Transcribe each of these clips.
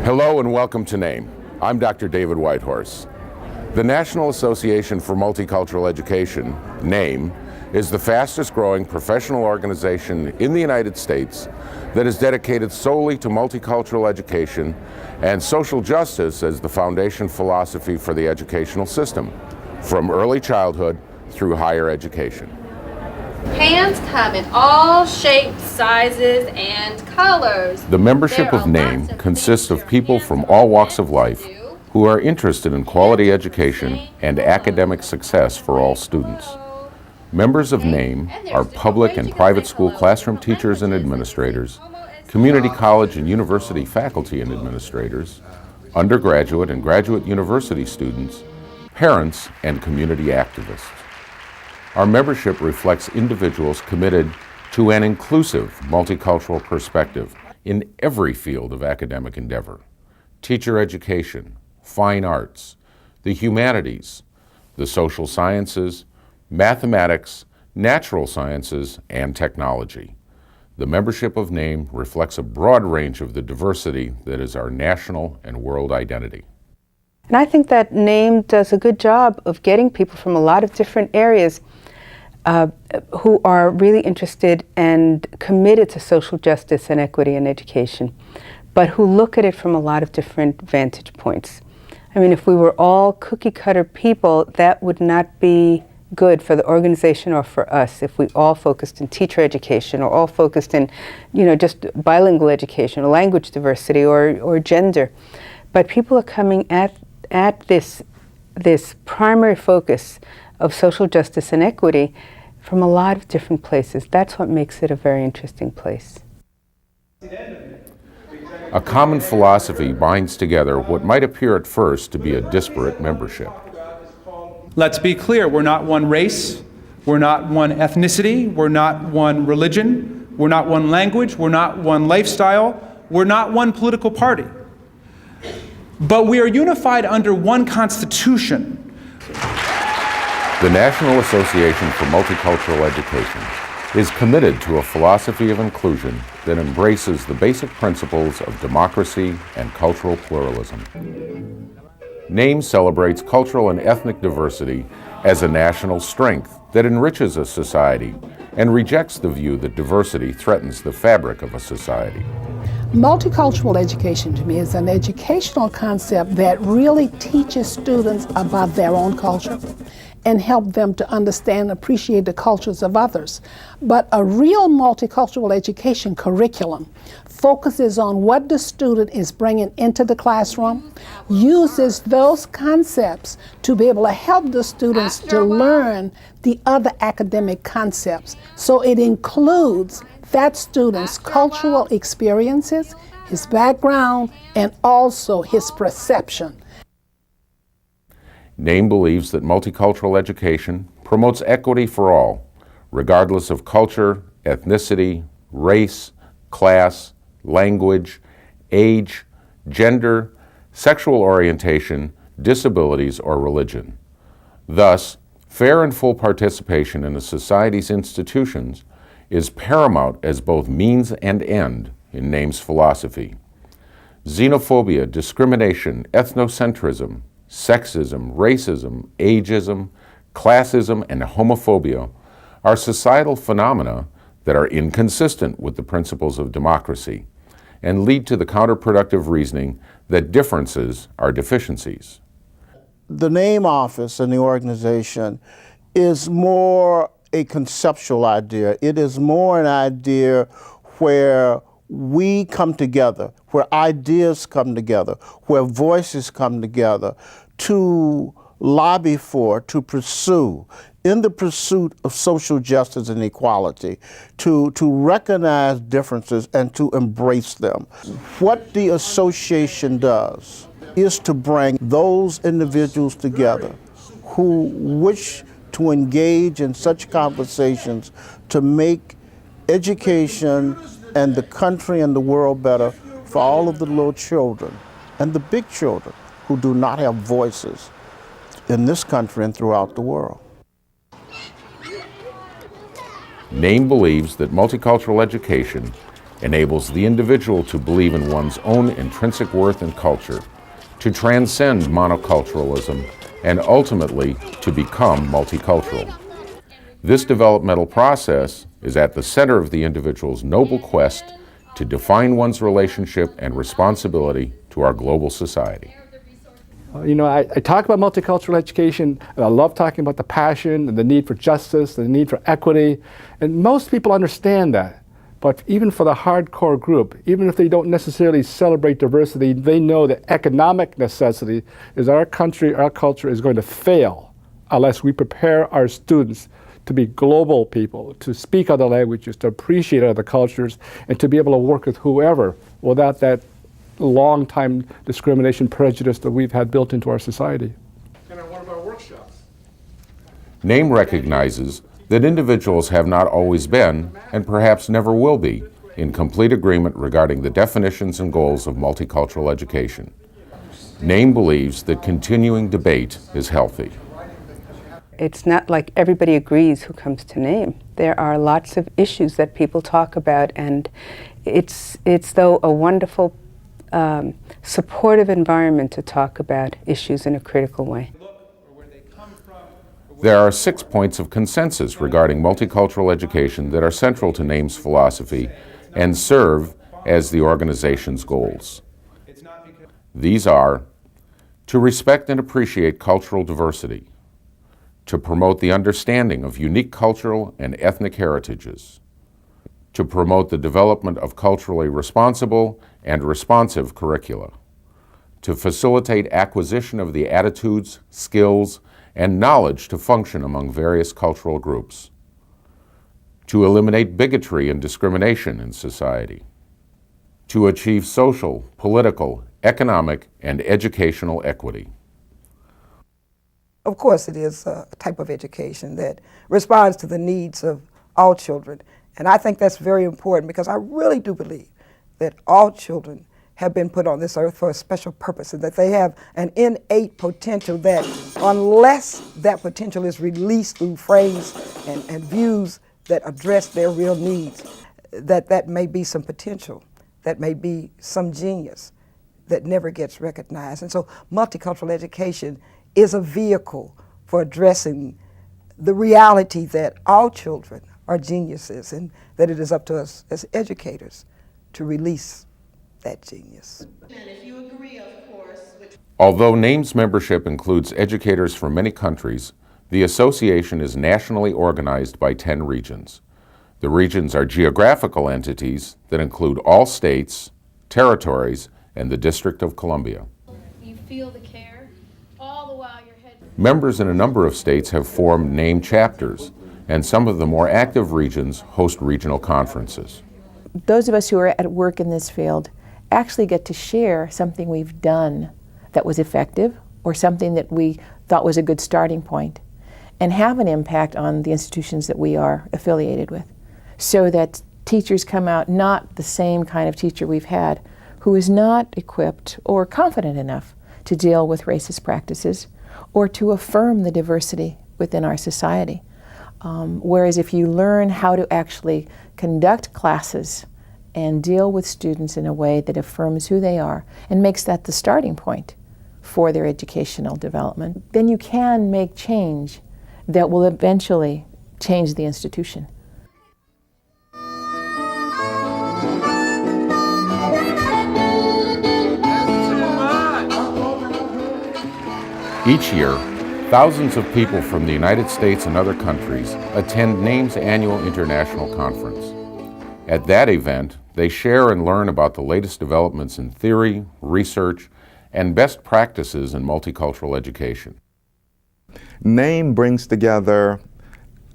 Hello and welcome to NAME. I'm Dr. David Whitehorse. The National Association for Multicultural Education, NAME, is the fastest growing professional organization in the United States that is dedicated solely to multicultural education and social justice as the foundation philosophy for the educational system, from early childhood through higher education. Pans come in all shapes, sizes, and colors. The membership of NAME consists of people from all walks of life who are interested in quality education and academic success for all students. Members of NAME are public and private school classroom teachers and administrators, community college and university faculty and administrators, undergraduate and graduate university students, parents, and community activists. Our membership reflects individuals committed to an inclusive multicultural perspective in every field of academic endeavor: teacher education, fine arts, the humanities, the social sciences, mathematics, natural sciences, and technology. The membership of NAME reflects a broad range of the diversity that is our national and world identity. And I think that NAME does a good job of getting people from a lot of different areas who are really interested and committed to social justice and equity in education, but who look at it from a lot of different vantage points. I mean, if we were all cookie-cutter people, that would not be good for the organization or for us. If we all focused in teacher education or all focused in, just bilingual education or language diversity or gender. But people are coming at this primary focus of social justice and equity from a lot of different places. That's what makes it a very interesting place. A common philosophy binds together what might appear at first to be a disparate membership. Let's be clear, we're not one race, we're not one ethnicity, we're not one religion, we're not one language, we're not one lifestyle, we're not one political party. But we are unified under one constitution. The National Association for Multicultural Education is committed to a philosophy of inclusion that embraces the basic principles of democracy and cultural pluralism. NAME celebrates cultural and ethnic diversity as a national strength that enriches a society and rejects the view that diversity threatens the fabric of a society. Multicultural education to me is an educational concept that really teaches students about their own culture and help them to understand and appreciate the cultures of others. But a real multicultural education curriculum focuses on what the student is bringing into the classroom, uses those concepts to be able to help the students to learn the other academic concepts. So it includes that student's cultural experiences, his background, and also his perception. NAME believes that multicultural education promotes equity for all, regardless of culture, ethnicity, race, class, language, age, gender, sexual orientation, disabilities, or religion. Thus, fair and full participation in a society's institutions is paramount as both means and end in NAME's philosophy. Xenophobia, discrimination, ethnocentrism, sexism, racism, ageism, classism, and homophobia are societal phenomena that are inconsistent with the principles of democracy and lead to the counterproductive reasoning that differences are deficiencies. The NAME office and the organization is more a conceptual idea. It is more an idea where we come together, where ideas come together, where voices come together to lobby for, to pursue, in the pursuit of social justice and equality, to recognize differences and to embrace them. What the association does is to bring those individuals together who wish to engage in such conversations to make education and the country and the world better for all of the little children and the big children who do not have voices in this country and throughout the world. NAME believes that multicultural education enables the individual to believe in one's own intrinsic worth and culture, to transcend monoculturalism, and ultimately to become multicultural. This developmental process is at the center of the individual's noble quest to define one's relationship and responsibility to our global society. I talk about multicultural education, and I love talking about the passion and the need for justice, and the need for equity, and most people understand that. But even for the hardcore group, even if they don't necessarily celebrate diversity, they know that economic necessity is our country, our culture is going to fail unless we prepare our students to be global people, to speak other languages, to appreciate other cultures, and to be able to work with whoever without that long-time discrimination, prejudice that we've had built into our society. And on one of our workshops. NAME recognizes that individuals have not always been, and perhaps never will be, in complete agreement regarding the definitions and goals of multicultural education. NAME believes that continuing debate is healthy. It's not like everybody agrees who comes to NAME. There are lots of issues that people talk about, and it's though a wonderful supportive environment to talk about issues in a critical way. There are 6 points of consensus regarding multicultural education that are central to NAME's philosophy and serve as the organization's goals. These are to respect and appreciate cultural diversity, to promote the understanding of unique cultural and ethnic heritages, to promote the development of culturally responsible and responsive curricula, to facilitate acquisition of the attitudes, skills, and knowledge to function among various cultural groups, to eliminate bigotry and discrimination in society, to achieve social, political, economic, and educational equity. Of course, it is a type of education that responds to the needs of all children. And I think that's very important because I really do believe that all children have been put on this earth for a special purpose and that they have an innate potential that unless that potential is released through frames and views that address their real needs, that may be some potential, that may be some genius that never gets recognized. And so multicultural education is a vehicle for addressing the reality that all children are geniuses and that it is up to us as educators to release that genius. And if you agree, of course, Although NAME's membership includes educators from many countries, the association is nationally organized by 10 regions. The regions are geographical entities that include all states, territories, and the District of Columbia. You feel the care all the while your head. Members in a number of states have formed NAME chapters, and some of the more active regions host regional conferences. Those of us who are at work in this field actually get to share something we've done that was effective or something that we thought was a good starting point and have an impact on the institutions that we are affiliated with, so that teachers come out not the same kind of teacher we've had who is not equipped or confident enough to deal with racist practices or to affirm the diversity within our society. Whereas if you learn how to actually conduct classes and deal with students in a way that affirms who they are and makes that the starting point for their educational development, then you can make change that will eventually change the institution. Each year, thousands of people from the United States and other countries attend NAME's annual international conference. At that event, they share and learn about the latest developments in theory, research, and best practices in multicultural education. NAME brings together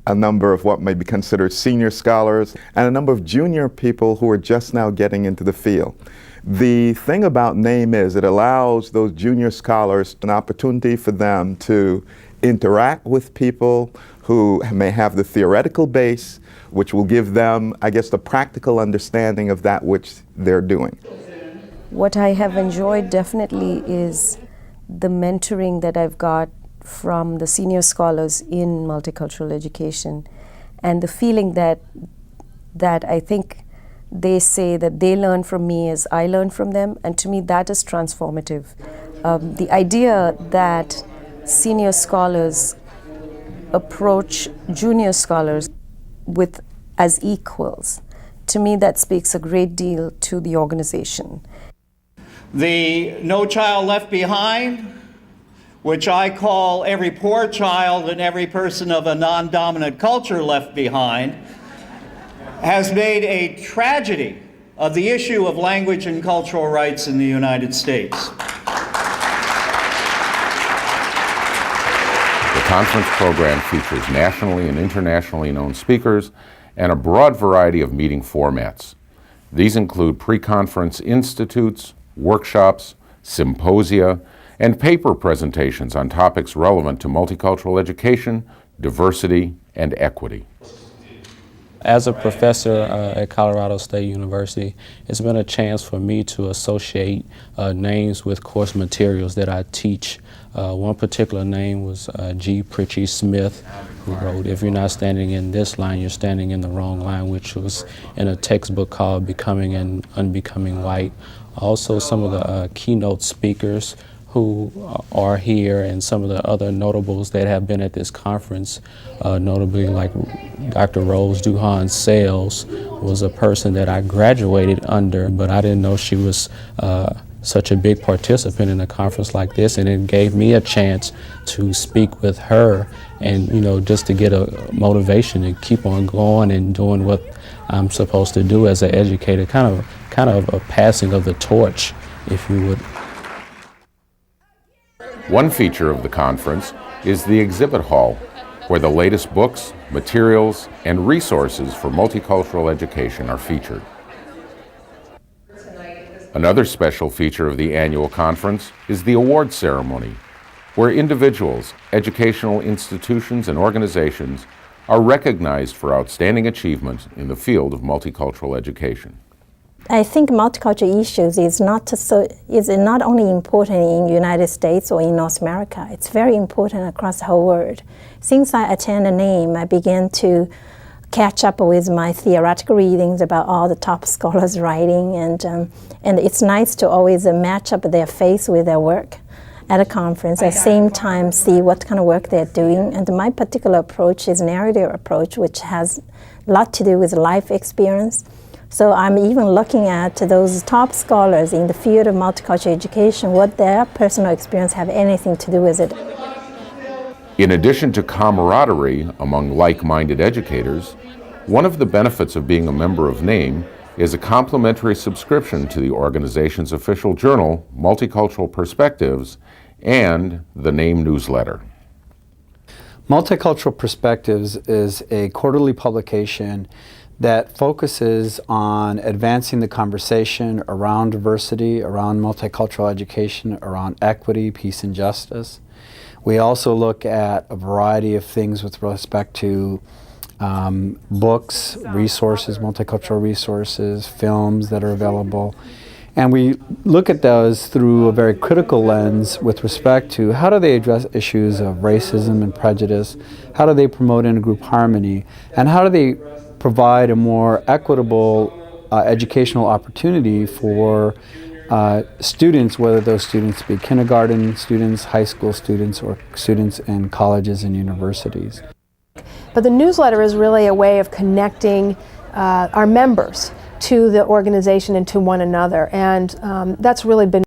a number of what may be considered senior scholars and a number of junior people who are just now getting into the field. The thing about NAME is it allows those junior scholars an opportunity for them to interact with people who may have the theoretical base, which will give them, I guess, the practical understanding of that which they're doing. What I have enjoyed definitely is the mentoring that I've got from the senior scholars in multicultural education, and the feeling that I think they say that they learn from me as I learn from them, and to me that is transformative. The idea that senior scholars approach junior scholars with as equals, to me that speaks a great deal to the organization. The No Child Left Behind, which I call every poor child and every person of a non-dominant culture left behind, has made a tragedy of the issue of language and cultural rights in the United States. The conference program features nationally and internationally known speakers and a broad variety of meeting formats. These include pre-conference institutes, workshops, symposia, and paper presentations on topics relevant to multicultural education, diversity, and equity. As a professor at Colorado State University, it's been a chance for me to associate names with course materials that I teach. One particular name was G. Pritchie Smith, who wrote, "If you're not standing in this line, you're standing in the wrong line," which was in a textbook called Becoming and Unbecoming White. Also, some of the keynote speakers who are here and some of the other notables that have been at this conference, notably like Dr. Rose Duhan Sales was a person that I graduated under, but I didn't know she was such a big participant in a conference like this, and it gave me a chance to speak with her and, you know, just to get a motivation to keep on going and doing what I'm supposed to do as an educator, kind of a passing of the torch, if you would. One feature of the conference is the exhibit hall, where the latest books, materials, and resources for multicultural education are featured. Another special feature of the annual conference is the award ceremony, where individuals, educational institutions, and organizations are recognized for outstanding achievement in the field of multicultural education. I think multicultural issues is not only important in the United States or in North America, it's very important across the whole world. Since I attended NAME, I began to catch up with my theoretical readings about all the top scholars' writing, and it's nice to always match up their face with their work at a conference, at the same time see what kind of work they're doing. And my particular approach is narrative approach, which has a lot to do with life experience. So I'm even looking at those top scholars in the field of multicultural education, what their personal experience have anything to do with it. In addition to camaraderie among like-minded educators, one of the benefits of being a member of NAME is a complimentary subscription to the organization's official journal, Multicultural Perspectives, and the NAME newsletter. Multicultural Perspectives is a quarterly publication that focuses on advancing the conversation around diversity, around multicultural education, around equity, peace, and justice. We also look at a variety of things with respect to books, resources, multicultural resources, films that are available. And we look at those through a very critical lens with respect to how do they address issues of racism and prejudice, how do they promote intergroup harmony, and how do they provide a more equitable educational opportunity for students, whether those students be kindergarten students, high school students, or students in colleges and universities. But the newsletter is really a way of connecting our members to the organization and to one another, and that's really been